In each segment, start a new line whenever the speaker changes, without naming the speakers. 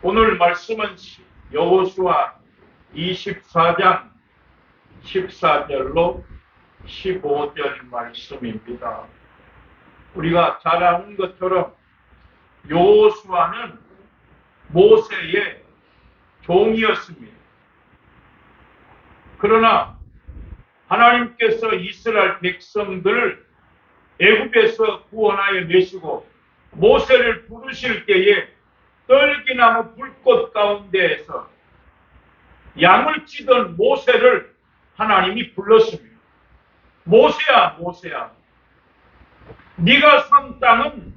오늘 말씀은 여호수아 24장 14절로 15절 말씀입니다. 우리가 잘 아는 것처럼 여호수아는 모세의 종이었습니다. 그러나 하나님께서 이스라엘 백성들을 애굽에서 구원하여 내시고 모세를 부르실 때에 떨기나무 불꽃 가운데에서 양을 치던 모세를 하나님이 불렀습니다. 모세야, 모세야, 네가 산 땅은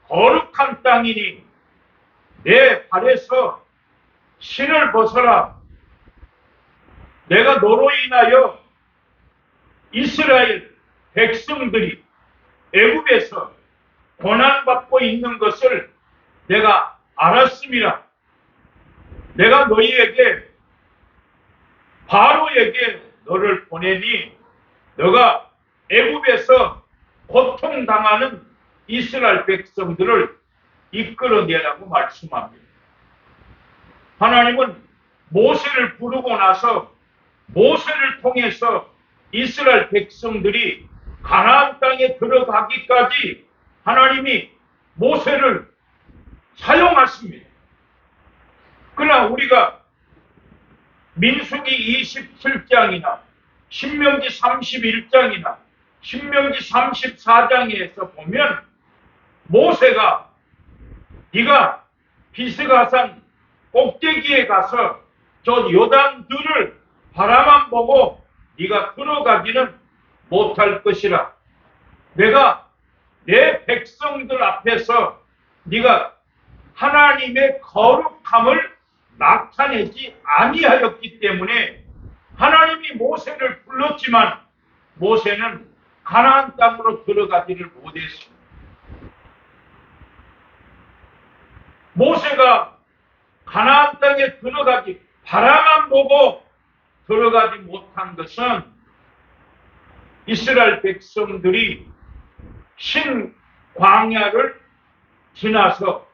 거룩한 땅이니 내 발에서 신을 벗어라. 내가 너로 인하여 이스라엘 백성들이 애굽에서 고난받고 있는 것을 내가 알았습니다. 내가 너희에게 바로에게 너를 보내니 너가 애굽에서 고통당하는 이스라엘 백성들을 이끌어내라고 말씀합니다. 하나님은 모세를 부르고 나서 모세를 통해서 이스라엘 백성들이 가나안 땅에 들어가기까지 하나님이 모세를 사용하십니다. 그러나 우리가 민수기 27장이나 신명기 31장이나 신명기 34장에서 보면 모세가 네가 비스가산 꼭대기에 가서 저 요단들을 바라만 보고 네가 들어가기는 못할 것이라. 내가 내 백성들 앞에서 네가 하나님의 거룩함을 나타내지 아니하였기 때문에 하나님이 모세를 불렀지만 모세는 가나안 땅으로 들어가지를 못했습니다. 모세가 가나안 땅에 들어가지 바라만 보고 들어가지 못한 것은 이스라엘 백성들이 신 광야를 지나서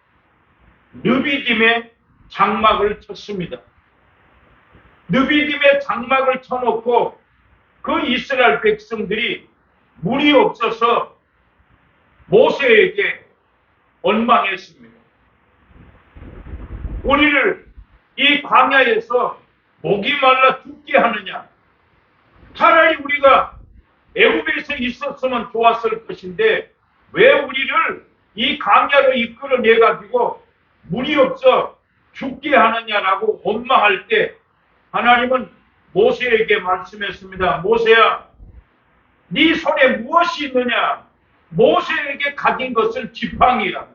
느비딤의 장막을 쳤습니다. 느비딤의 장막을 쳐놓고 그 이스라엘 백성들이 물이 없어서 모세에게 원망했습니다. 우리를 이 광야에서 목이 말라 죽게 하느냐? 차라리 우리가 애굽에서 있었으면 좋았을 것인데 왜 우리를 이 광야로 이끌어내 가지고 물이 없어 죽게 하느냐라고 원망할 때 하나님은 모세에게 말씀했습니다. 모세야, 네 손에 무엇이 있느냐? 모세에게 가진 것은 지팡이라.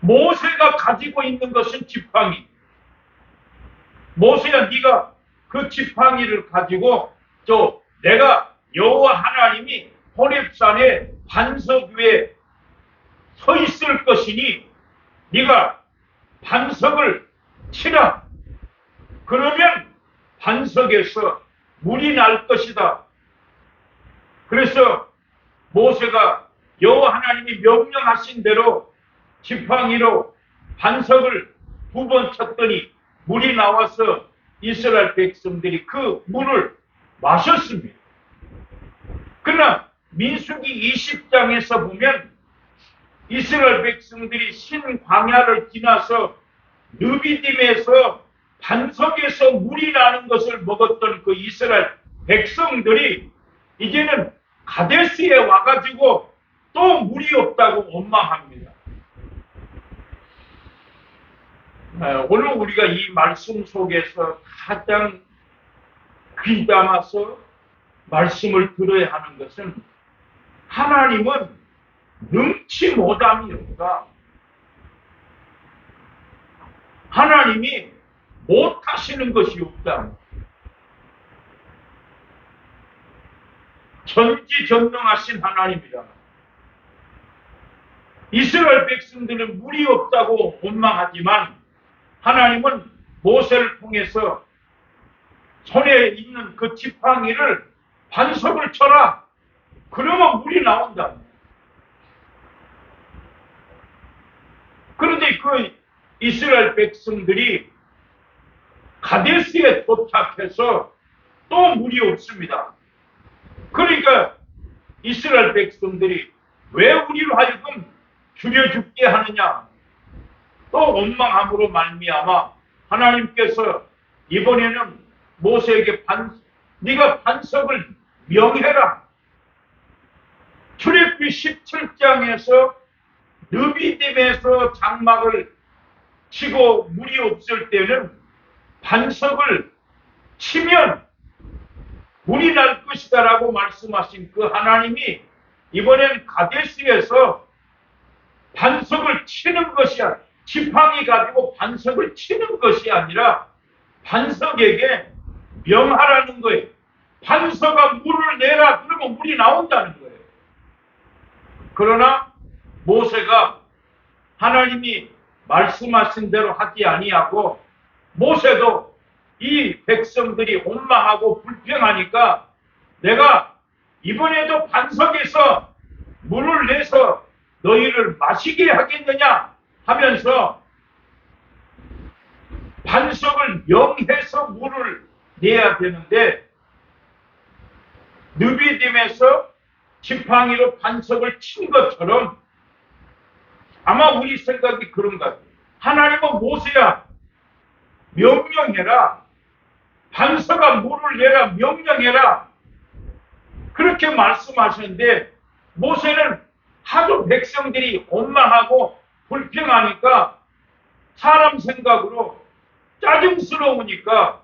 모세가 가지고 있는 것은 지팡이. 모세야, 네가 그 지팡이를 가지고 내가 여호와 하나님이 호렙산의 반석 위에 서 있을 것이니 네가 반석을 치라. 그러면 반석에서 물이 날 것이다. 그래서 모세가 여호와 하나님이 명령하신 대로 지팡이로 반석을 2번 쳤더니 물이 나와서 이스라엘 백성들이 그 물을 마셨습니다. 그러나 민수기 20장에서 보면 이스라엘 백성들이 신광야를 지나서 느비딤에서 반석에서 물이 나는 것을 먹었던 그 이스라엘 백성들이 이제는 가데스에 와가지고 또 물이 없다고 원망합니다. 오늘 우리가 이 말씀 속에서 가장 귀담아서 말씀을 들어야 하는 것은 하나님은 능치 못함이 없다. 하나님이 못하시는 것이 없다. 전지전능하신 하나님이다. 이스라엘 백성들은 물이 없다고 원망하지만 하나님은 모세를 통해서 손에 있는 그 지팡이를 반석을 쳐라. 그러면 물이 나온다. 그 이스라엘 백성들이 가데스에 도착해서 또 물이 없습니다. 그러니까 이스라엘 백성들이 왜 우리로 하여금 죽여 죽게 하느냐, 또 원망함으로 말미암아 하나님께서 이번에는 모세에게 네가 반석을 명해라. 출애굽기 17장에서 르비딤에서 장막을 치고 물이 없을 때는 반석을 치면 물이 날 것이다라고 말씀하신 그 하나님이 이번엔 가데스에서 반석을 치는 것이 아니라, 지팡이 가지고 반석을 치는 것이 아니라 반석에게 명하라는 거예요. 반석아 물을 내라. 그러면 물이 나온다는 거예요. 그러나 모세가 하나님이 말씀하신 대로 하지 아니하고, 모세도 이 백성들이 원망하고 불평하니까 내가 이번에도 반석에서 물을 내서 너희를 마시게 하겠느냐 하면서 반석을 명해서 물을 내야 되는데, 느비딤에서 지팡이로 반석을 친 것처럼 아마 우리 생각이 그런 것 같아요. 하나님은 모세야 명령해라. 반석아 물을 내라. 명령해라. 그렇게 말씀하셨는데 모세는 하도 백성들이 원망하고 불평하니까 사람 생각으로 짜증스러우니까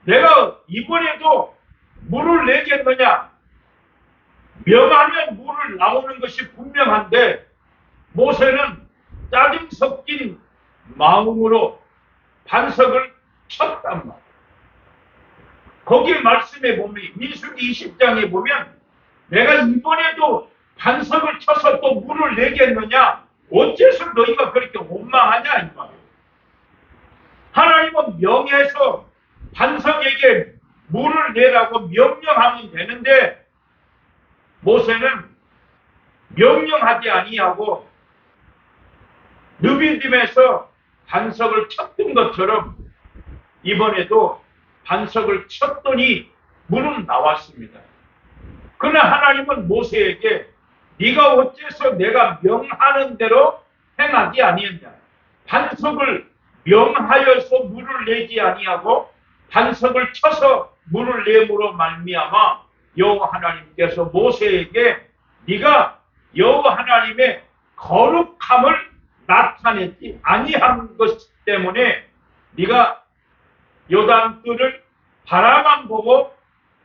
내가 이번에도 물을 내겠느냐, 명하면 물을 나오는 것이 분명한데 모세는 짜증 섞인 마음으로 반석을 쳤단 말이에요. 거기 말씀에 보면 민수기 20장에 보면 내가 이번에도 반석을 쳐서 또 물을 내겠느냐, 어째서 너희가 그렇게 원망하냐 이 말이에요. 하나님은 명해서 반석에게 물을 내라고 명령하면 되는데 모세는 명령하지 아니하고 느비딤에서 반석을 쳤던 것처럼 이번에도 반석을 쳤더니 물은 나왔습니다. 그러나 하나님은 모세에게 네가 어째서 내가 명하는 대로 행하지 아니했냐, 반석을 명하여서 물을 내지 아니하고 반석을 쳐서 물을 내므로 말미암아 여호와 하나님께서 모세에게 네가 여호와 하나님의 거룩함을 나타내지 아니한 것 때문에 네가 요단길을 바라만 보고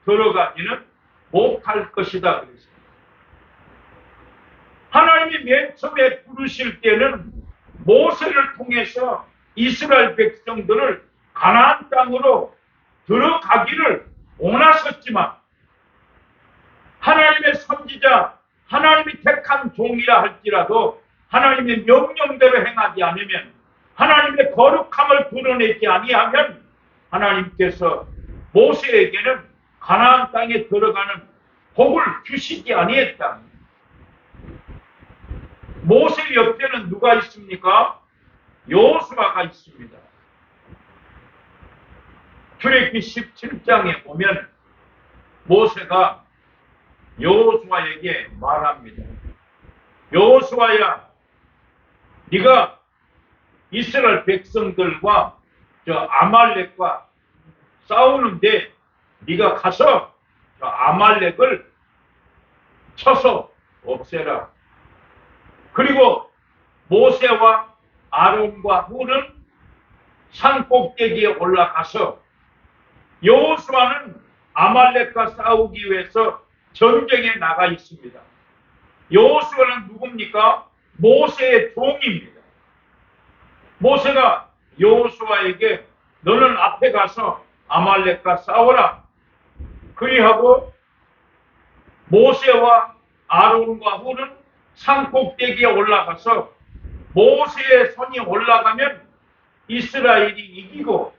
들어가지는 못할 것이다 그랬습니다. 하나님이 맨 처음에 부르실 때는 모세를 통해서 이스라엘 백성들을 가나안 땅으로 들어가기를 원하셨지만 하나님의 선지자, 하나님이 택한 종이라 할지라도 하나님의 명령대로 행하지 않으면, 하나님의 거룩함을 드러내지 아니하면 하나님께서 모세에게는 가나안 땅에 들어가는 복을 주시지 아니했다. 모세 옆에는 누가 있습니까? 여호수아가 있습니다. 출애굽기 17장에 보면 모세가 여호수아에게 말합니다. 여호수아야, 네가 이스라엘 백성들과 저 아말렉과 싸우는데 네가 가서 저 아말렉을 쳐서 없애라. 그리고 모세와 아론과 훌은 산 꼭대기에 올라가서, 여호수아는 아말렉과 싸우기 위해서 전쟁에 나가 있습니다. 여호수아는 누굽니까? 모세의 종입니다. 모세가 여호수아에게 너는 앞에 가서 아말렉과 싸워라. 그리하고 모세와 아론과 훌은 산 꼭대기에 올라가서 모세의 손이 올라가면 이스라엘이 이기고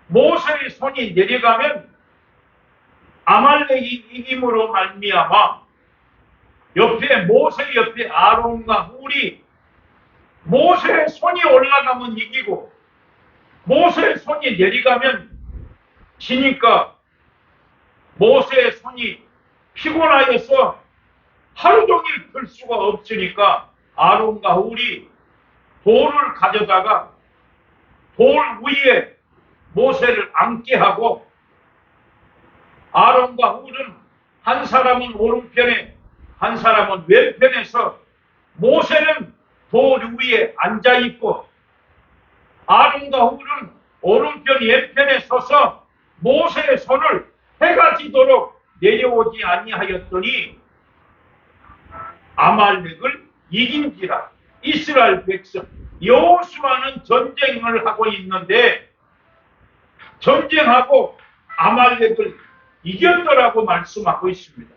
모세의 손이 내려가면 아말렉이 이김으로 말미암아 옆에 모세 옆에 아론과 훌이 모세의 손이 올라가면 이기고 모세의 손이 내려가면 지니까 모세의 손이 피곤하여서 하루 종일 들 수가 없으니까 아론과 훌이 돌을 가져다가 돌 위에 모세를 앉게 하고 아론과 훌은 한 사람은 오른편에 한 사람은 왼편에서 모세는 돌 위에 앉아있고 아론과 훌은 오른편 왼편에 서서 모세의 손을 해가 지도록 내려오지 아니하였더니 아말렉을 이긴지라. 이스라엘 백성 여호수아는 전쟁을 하고 있는데 전쟁하고 아말렉을 이겼더라고 말씀하고 있습니다.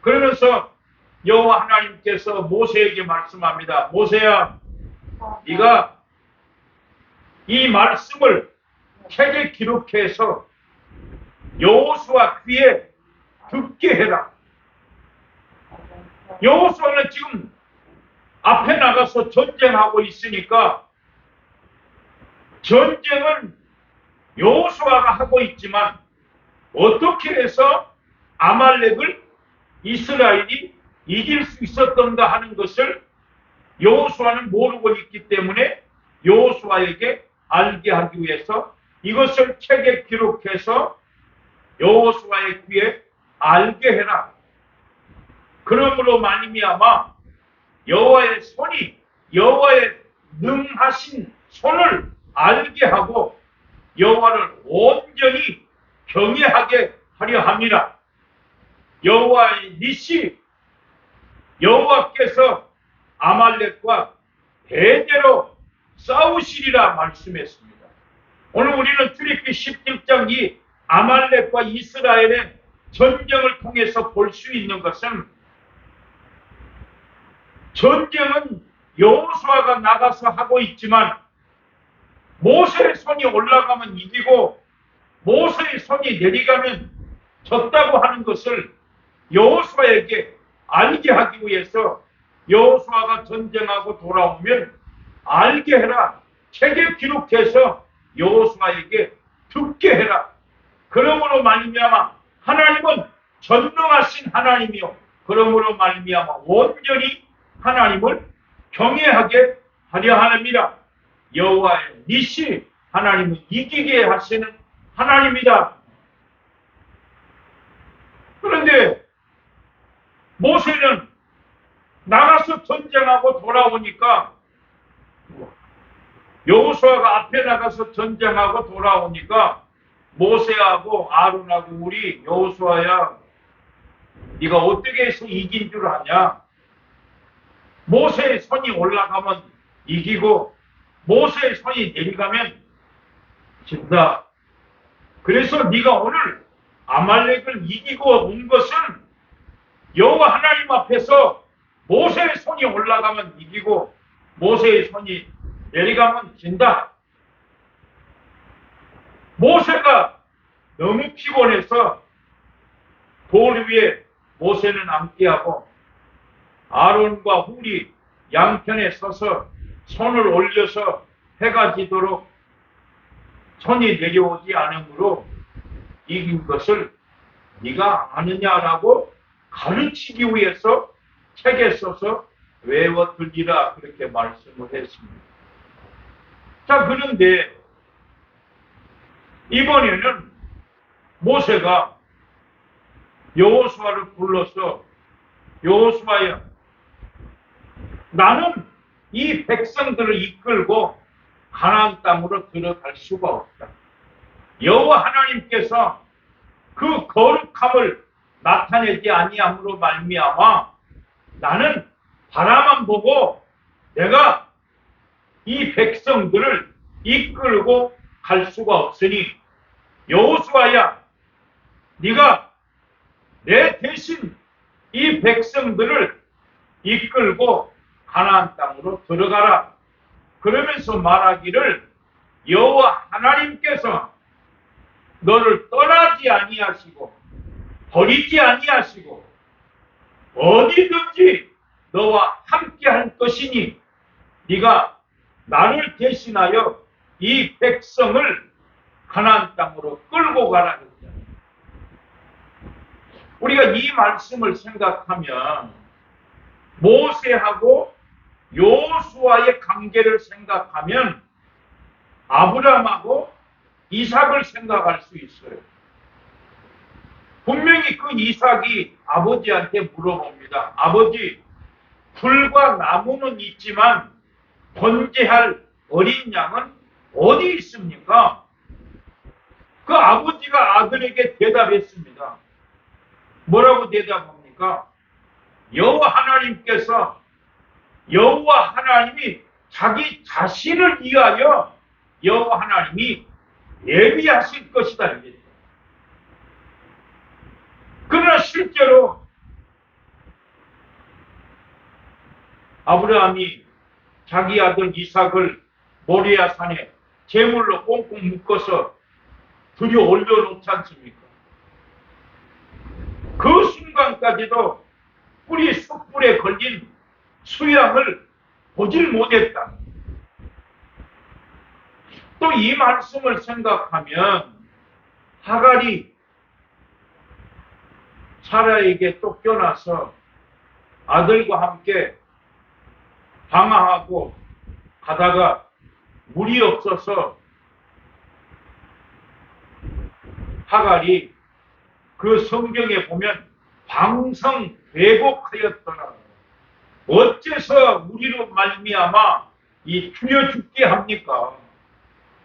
그러면서 여호와 하나님께서 모세에게 말씀합니다. 모세야, 네가 이 말씀을 책에 기록해서 여호수아 귀에 듣게 해라. 여호수아는 지금 앞에 나가서 전쟁하고 있으니까 전쟁은 여호수아가 하고 있지만 어떻게 해서 아말렉을 이스라엘이 이길 수 있었던가 하는 것을 여호수아는 모르고 있기 때문에 여호수아에게 알게 하기 위해서 이것을 책에 기록해서 여호수아의 귀에 알게 해라. 그러므로 말미암아 여호와의 손이 여호와의 능하신 손을 알게 하고 여호와를 온전히 경외하게 하려 함이라. 여호와의 니시 여호와께서 아말렉과 대대로 싸우시리라 말씀했습니다. 오늘 우리는 출애굽기 17장 이 아말렉과 이스라엘의 전쟁을 통해서 볼 수 있는 것은 전쟁은 여호수아가 나가서 하고 있지만 모세의 손이 올라가면 이기고 모세의 손이 내려가면 졌다고 하는 것을 여호수아에게 알게 하기 위해서 여호수아가 전쟁하고 돌아오면 알게 해라. 책에 기록해서 여호수아에게 듣게 해라. 그러므로 말미암아 하나님은 전능하신 하나님이요 그러므로 말미암아 온전히 하나님을 경외하게 하려 합니다. 여호와의 니시 하나님은 이기게 하시는 하나님이다. 그런데 모세는 나가서 전쟁하고 돌아오니까 여호수아가 앞에 나가서 전쟁하고 돌아오니까 모세하고 아론하고 우리 여호수아야 네가 어떻게 해서 이긴 줄 아냐? 모세의 손이 올라가면 이기고 모세의 손이 내려가면 진다. 그래서 네가 오늘 아말렉을 이기고 온 것은 여호와 하나님 앞에서 모세의 손이 올라가면 이기고 모세의 손이 내려가면 진다. 모세가 너무 피곤해서 돌 위에 모세는 앉게 하고 아론과 훌이 양편에 서서 손을 올려서 해가 지도록 손이 내려오지 않으므로 이긴 것을 네가 아느냐라고 가르치기 위해서 책에 써서 외워두리라 그렇게 말씀을 했습니다. 자, 그런데 이번에는 모세가 여호수아를 불러서 여호수아야, 나는 이 백성들을 이끌고 가나안 땅으로 들어갈 수가 없다. 여호와 하나님께서 그 거룩함을 나타내지 아니함으로 말미암아 나는 바라만 보고 내가 이 백성들을 이끌고 갈 수가 없으니 여호수아야, 네가 내 대신 이 백성들을 이끌고 가나안 땅으로 들어가라. 그러면서 말하기를 여호와 하나님께서 너를 떠나지 아니하시고 버리지 아니하시고 어디든지 너와 함께 할 것이니 네가 나를 대신하여 이 백성을 가나안 땅으로 끌고 가라 했잖아요. 우리가 이 말씀을 생각하면 모세하고 여호수아의 관계를 생각하면 아브라함하고 이삭을 생각할 수 있어요. 분명히 그 이삭이 아버지한테 물어봅니다. 아버지, 불과 나무는 있지만 번제할 어린 양은 어디 있습니까? 그 아버지가 아들에게 대답했습니다. 뭐라고 대답합니까? 여호와 하나님이 자기 자신을 위하여 여호와 하나님이 예비하실 것이다 이랬죠. 그러나 실제로 아브라함이 자기 아들 이삭을 모리아 산에 제물로 꽁꽁 묶어서 들여 올려놓지 않습니까? 그 순간까지도 뿌리 숯불에 걸린 수양을 보질 못했다. 또 이 말씀을 생각하면 하갈이 사라에게 쫓겨나서 아들과 함께 방황하고 가다가 물이 없어서 하갈이 그 성경에 보면 방성회복하였더라. 어째서 우리로 말미암아 이 죽여 죽게 합니까?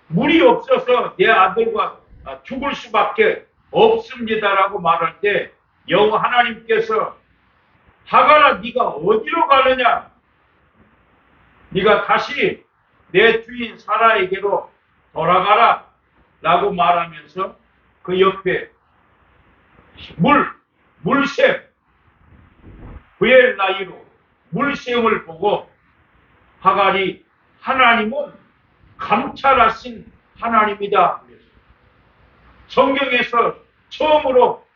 물이 없어서 내 아들과 죽을 수밖에 없습니다라고 말할 때 여호와 하나님께서 하갈아 네가 어디로 가느냐? 네가 다시 내 주인 사라에게로 돌아가라 라고 말하면서 그 옆에 물샘 브엘나이로 물샘을 보고 하갈이 하나님은 감찰하신 하나님이다. 성경에서 처음으로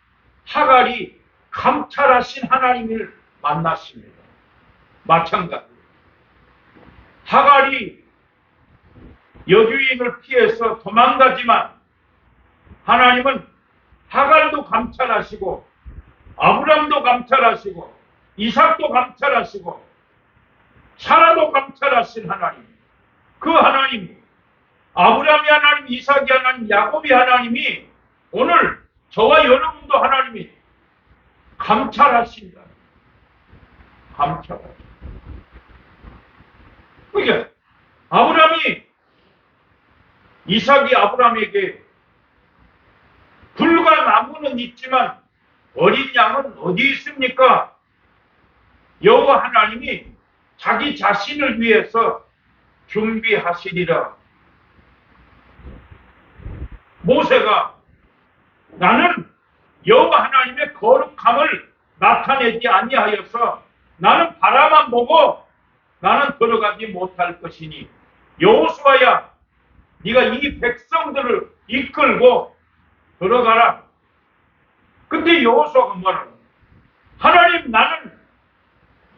하갈이 감찰하신 하나님을 만났습니다. 마찬가지로 하갈이 여주인을 피해서 도망가지만 하나님은 하갈도 감찰하시고 아브람도 감찰하시고 이삭도 감찰하시고 사라도 감찰하신 하나님, 그 하나님, 아브라함의 하나님, 이삭의 하나님, 야곱의 하나님이 오늘 저와 여러분도 하나님이 감찰하신다. 감찰하신다. 그러니까 아브라함이 이삭이 아브라함에게 불과 나무는 있지만 어린 양은 어디 있습니까? 여호와 하나님이 자기 자신을 위해서 준비하시리라. 모세가 나는 여호와 하나님의 거룩함을 나타내지 아니하여서 나는 바라만 보고 나는 들어가지 못할 것이니 여호수아야 네가 이 백성들을 이끌고 들어가라. 근데 여호수아가 뭐라고? 하나님 나는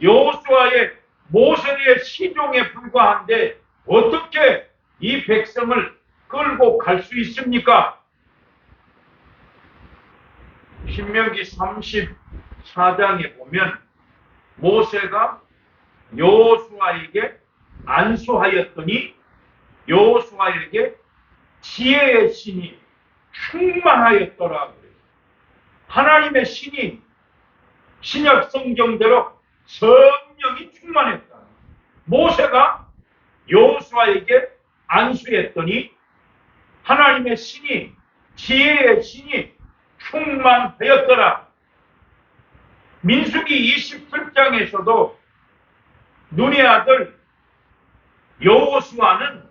여호수아의 모세의 시종에 불과한데 어떻게 이 백성을 끌고 갈 수 있습니까? 신명기 34장에 보면 모세가 여호수아에게 안수하였더니 여호수아에게 지혜의 신이 충만하였더라. 하나님의 신이 신약 성경대로 성령이 충만했다. 모세가 여호수아에게 안수했더니 하나님의 신이 지혜의 신이 충만하였더라. 민수기 27장에서도 눈의 아들 여호수아는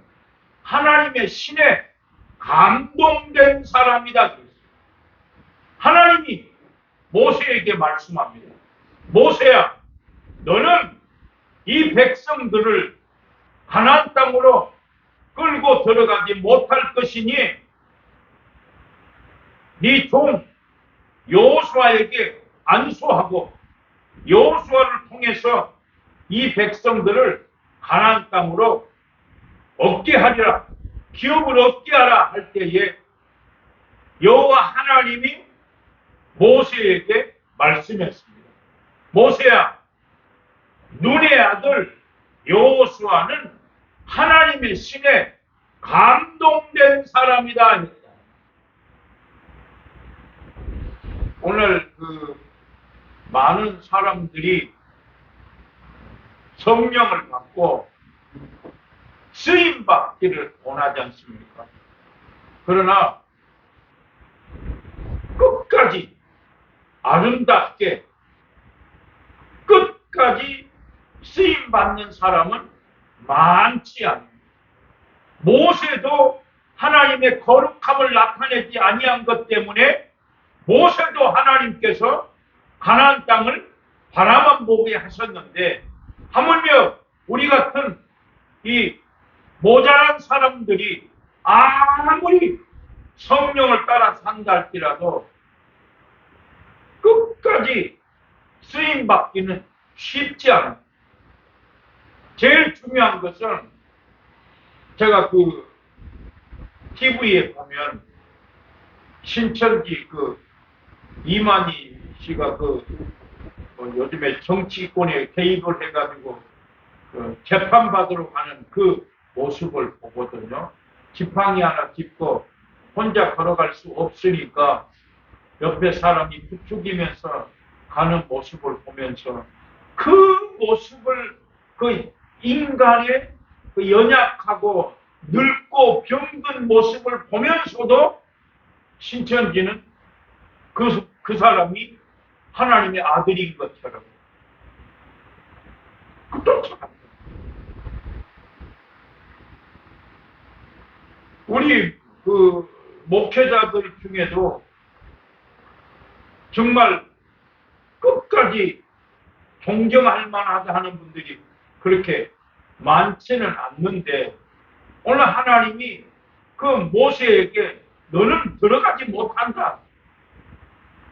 하나님의 신에 감동된 사람이다. 하나님이 모세에게 말씀합니다. 모세야, 너는 이 백성들을 가나안 땅으로 끌고 들어가지 못할 것이니 네 종 여호수아에게 안수하고 여호수아를 통해서 이 백성들을 가나안 땅으로 얻게 하리라, 기업을 얻게 하라 할 때에 여호와 하나님이 모세에게 말씀했습니다. 모세야, 눈의 아들 여호수아는 하나님의 신에 감동된 사람이다. 오늘 많은 사람들이 성령을 받고 쓰임 받기를 원하지 않습니까? 그러나 끝까지 아름답게 끝까지 쓰임 받는 사람은 많지 않습니다. 모세도 하나님의 거룩함을 나타내지 아니한 것 때문에 모세도 하나님께서 가나안 땅을 바라만 보게 하셨는데, 하물며 우리 같은 이 모자란 사람들이 아무리 성령을 따라 산다 할지라도 끝까지 쓰임 받기는 쉽지 않아요. 제일 중요한 것은 제가 TV에 보면 신천지 이만희 씨가 요즘에 정치권에 개입을 해가지고 재판받으러 가는 그 모습을 보거든요. 지팡이 하나 짚고 혼자 걸어갈 수 없으니까 옆에 사람이 부추기면서 가는 모습을 보면서 그 모습을 인간의 연약하고 늙고 병든 모습을 보면서도 신천지는 그 사람이 하나님의 아들인 것처럼 쫓아갑니다. 우리 목회자들 중에도 정말 끝까지 존경할 만하다 하는 분들이 그렇게 많지는 않는데, 오늘 하나님이 모세에게 너는 들어가지 못한다,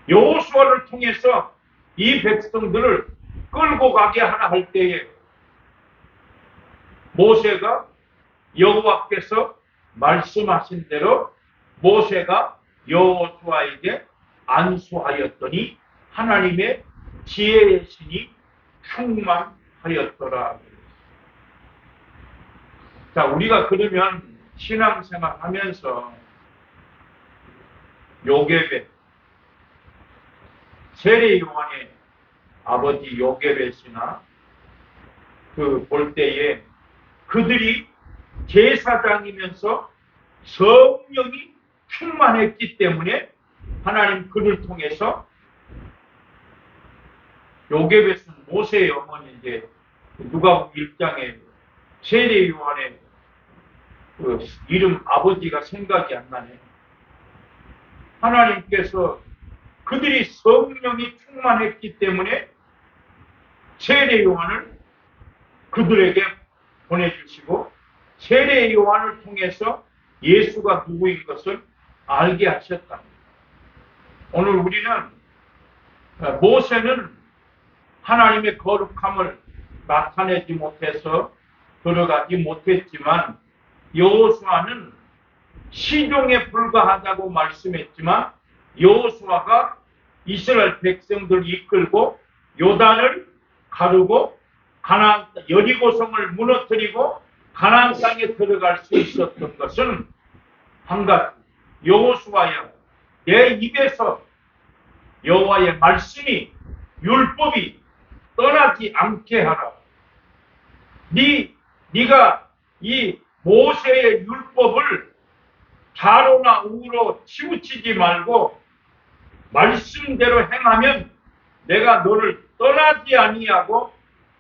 여호수아를 통해서 이 백성들을 끌고 가게 하라 할 때에 모세가 여호와께서 말씀하신 대로 모세가 여호수아에게 안수하였더니 하나님의 지혜의 신이 충만하였더라. 자, 우리가 그러면 신앙생활 하면서 요게벳, 세례 요한의 아버지 요게벳이나 볼 때에 그들이 제사장이면서 성령이 충만했기 때문에 하나님 그를 통해서, 요게벳은 모세의 어머니인데 누가복음 1장에 세례 요한의 이름 아버지가 생각이 안 나네. 하나님께서 그들이 성령이 충만했기 때문에 세례 요한을 그들에게 보내주시고 세례 요한을 통해서 예수가 누구인 것을 알게 하셨다. 오늘 우리는 모세는 하나님의 거룩함을 나타내지 못해서 들어가지 못했지만 여호수아는 시종에 불과하다고 말씀했지만 여호수아가 이스라엘 백성들을 이끌고 요단을 가르고 가나안 여리고성을 무너뜨리고 가나안 땅에 들어갈 수 있었던 것은 한 가지, 여호수아야, 내 입에서 여호와의 말씀이 율법이 떠나지 않게 하라. 네가 이 모세의 율법을 좌로나 우로 치우치지 말고 말씀대로 행하면 내가 너를 떠나지 아니하고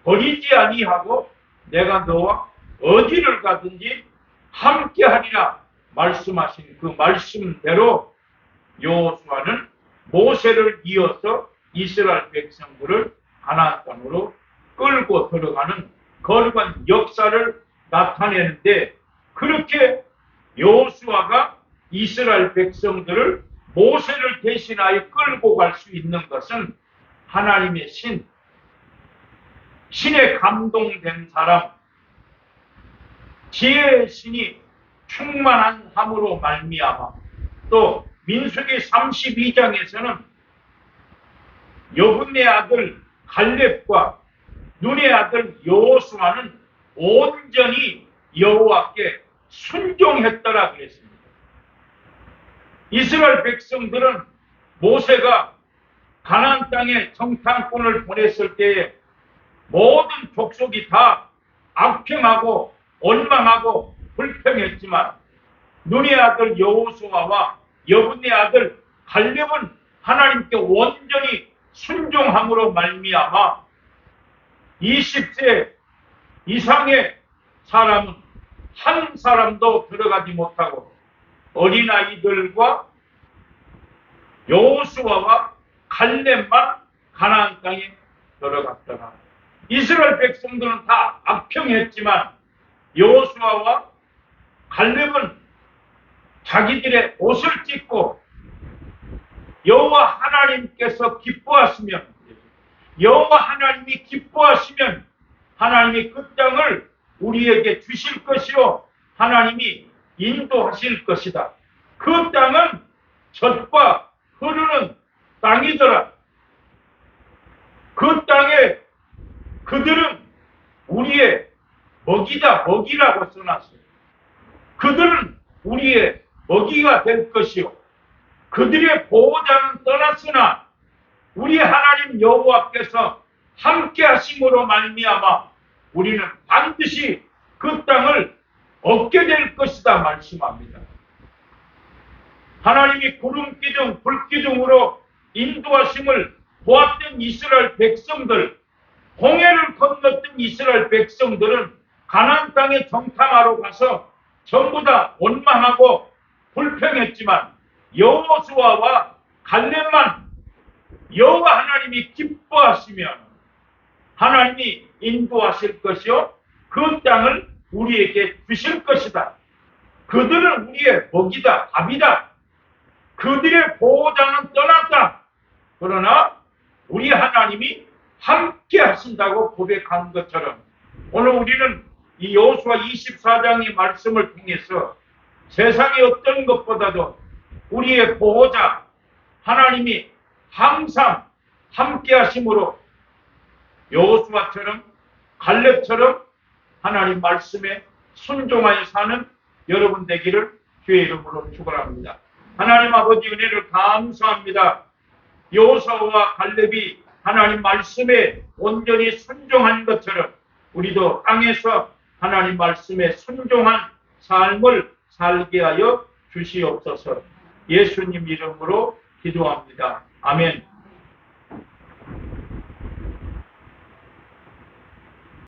버리지 아니하고 내가 너와 어디를 가든지 함께하리라 말씀하신 그 말씀대로 여호수아는 모세를 이어서 이스라엘 백성들을 가나안 땅으로 끌고 들어가는 거룩한 역사를 나타내는데, 그렇게 여호수아가 이스라엘 백성들을 모세를 대신하여 끌고 갈 수 있는 것은 하나님의 신에 감동된 사람, 지혜의 신이 충만한 함으로 말미암아, 또 민수기 32장에서는 여분의 아들 갈렙과 눈의 아들 여호수아는 온전히 여호와께 순종했더라 그랬습니다. 이스라엘 백성들은 모세가 가나안 땅에 정탐꾼을 보냈을 때에 모든 족속이 다 악평하고 원망하고 불평했지만 눈의 아들 여호수아와 여분의 아들 갈렙은 하나님께 온전히 순종함으로 말미암아 20세 이상의 사람은 한 사람도 들어가지 못하고 어린아이들과 여호수아와 갈렙만 가나안 땅에 들어갔더라. 이스라엘 백성들은 다 악평했지만 여호수아와 갈렙은 자기들의 옷을 찢고 여호와 하나님께서 기뻐하시면, 여호와 하나님이 기뻐하시면 하나님이 그 땅을 우리에게 주실 것이요 하나님이 인도하실 것이다. 그 땅은 젖과 흐르는 땅이더라. 그 땅에 그들은 우리의 먹이다, 먹이라고 써놨어요. 그들은 우리의 먹이가 될 것이요 그들의 보호자는 떠났으나 우리 하나님 여호와께서 함께 하심으로 말미암아 우리는 반드시 그 땅을 얻게 될 것이다 말씀합니다. 하나님이 구름 기둥, 불 기둥으로 인도하심을 보았던 이스라엘 백성들, 홍해를 건넜던 이스라엘 백성들은 가나안 땅에 정탐하러 가서 전부 다 원망하고 불평했지만 여호수아와 갈렙만 여호와 하나님이 기뻐하시면 하나님이 인도하실 것이요 그 땅을 우리에게 주실 것이다. 그들은 우리의 먹이다, 밥이다. 그들의 보호자는 떠났다. 그러나 우리 하나님이 함께 하신다고 고백한 것처럼 오늘 우리는 이 여호수아 24장의 말씀을 통해서 세상의 어떤 것보다도 우리의 보호자 하나님이 항상 함께 하심으로 여호수아처럼 갈렙처럼 하나님 말씀에 순종하여 사는 여러분 되기를 주의 이름으로 축원합니다. 하나님 아버지 은혜를 감사합니다. 여호수아와 갈렙이 하나님 말씀에 온전히 순종한 것처럼 우리도 땅에서 하나님 말씀에 순종한 삶을 살게 하여 주시옵소서. 예수님 이름으로 기도합니다. 아멘.